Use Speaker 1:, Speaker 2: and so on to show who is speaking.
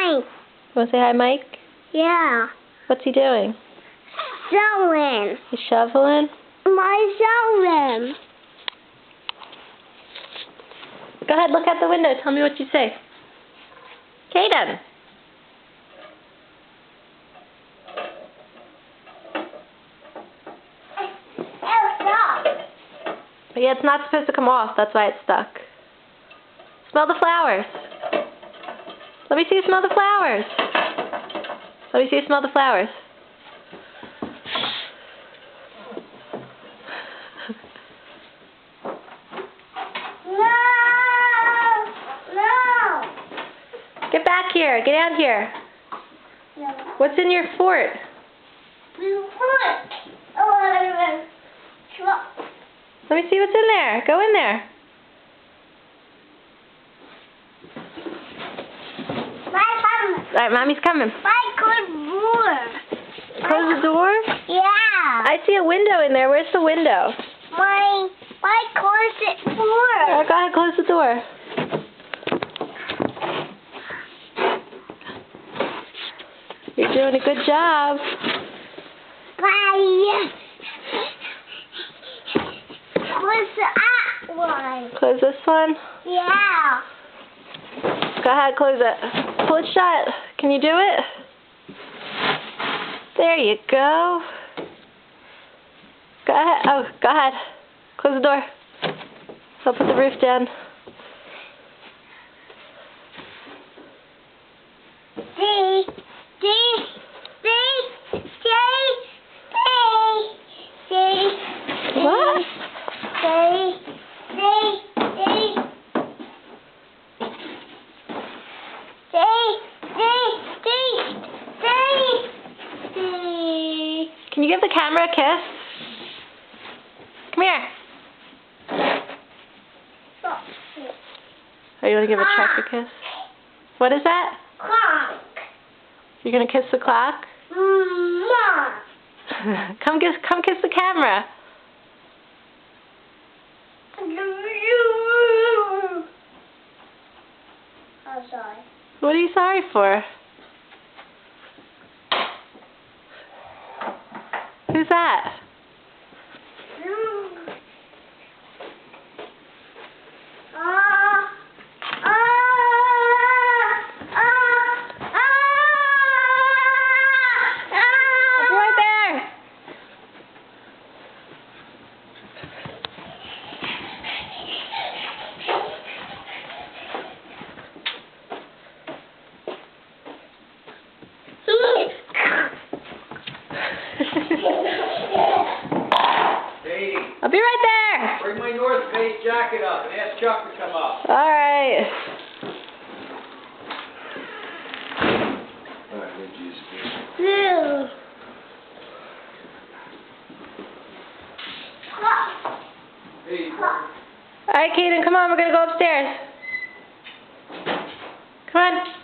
Speaker 1: Mike.
Speaker 2: Want to say hi, Mike?
Speaker 1: Yeah.
Speaker 2: What's he doing?
Speaker 1: Shoveling.
Speaker 2: He's shoveling?
Speaker 1: My shoveling.
Speaker 2: Go ahead, look out the window. Tell me what you say. Kaden. Yeah, it's not supposed to come off. That's why it's stuck. Smell the flowers. Let me see you smell the flowers. Let me see you smell the flowers.
Speaker 1: No.
Speaker 2: Get back here. Get out here.
Speaker 1: No.
Speaker 2: What's in your fort? Let me see what's in there. Go in there. Alright, Mommy's coming.
Speaker 1: Close the door.
Speaker 2: Close the door?
Speaker 1: Yeah.
Speaker 2: I see a window in there. Where's the window?
Speaker 1: My close the door.
Speaker 2: Alright, go ahead, close the door. You're doing a good job.
Speaker 1: Bye. Close that one.
Speaker 2: Close this one?
Speaker 1: Yeah.
Speaker 2: Go ahead, close it. Pull it shut. Can you do it? There you go. Go ahead. Oh, go ahead. Close the door. I'll put the roof down. What? Can you give the camera a kiss? Come here. Are you going to give a truck a kiss? What is that?
Speaker 1: Clock.
Speaker 2: You're going to kiss the clock?
Speaker 1: Mom.
Speaker 2: Come kiss the camera.
Speaker 1: I'm sorry.
Speaker 2: What are you sorry for? Who's that? I'll be right there.
Speaker 3: Hey,
Speaker 2: I'll be right there.
Speaker 3: bring my North Face jacket up and ask Chuck to come up.
Speaker 2: All right.
Speaker 3: Hey,
Speaker 2: All right, Kaden, come on. We're going to go upstairs. Come on.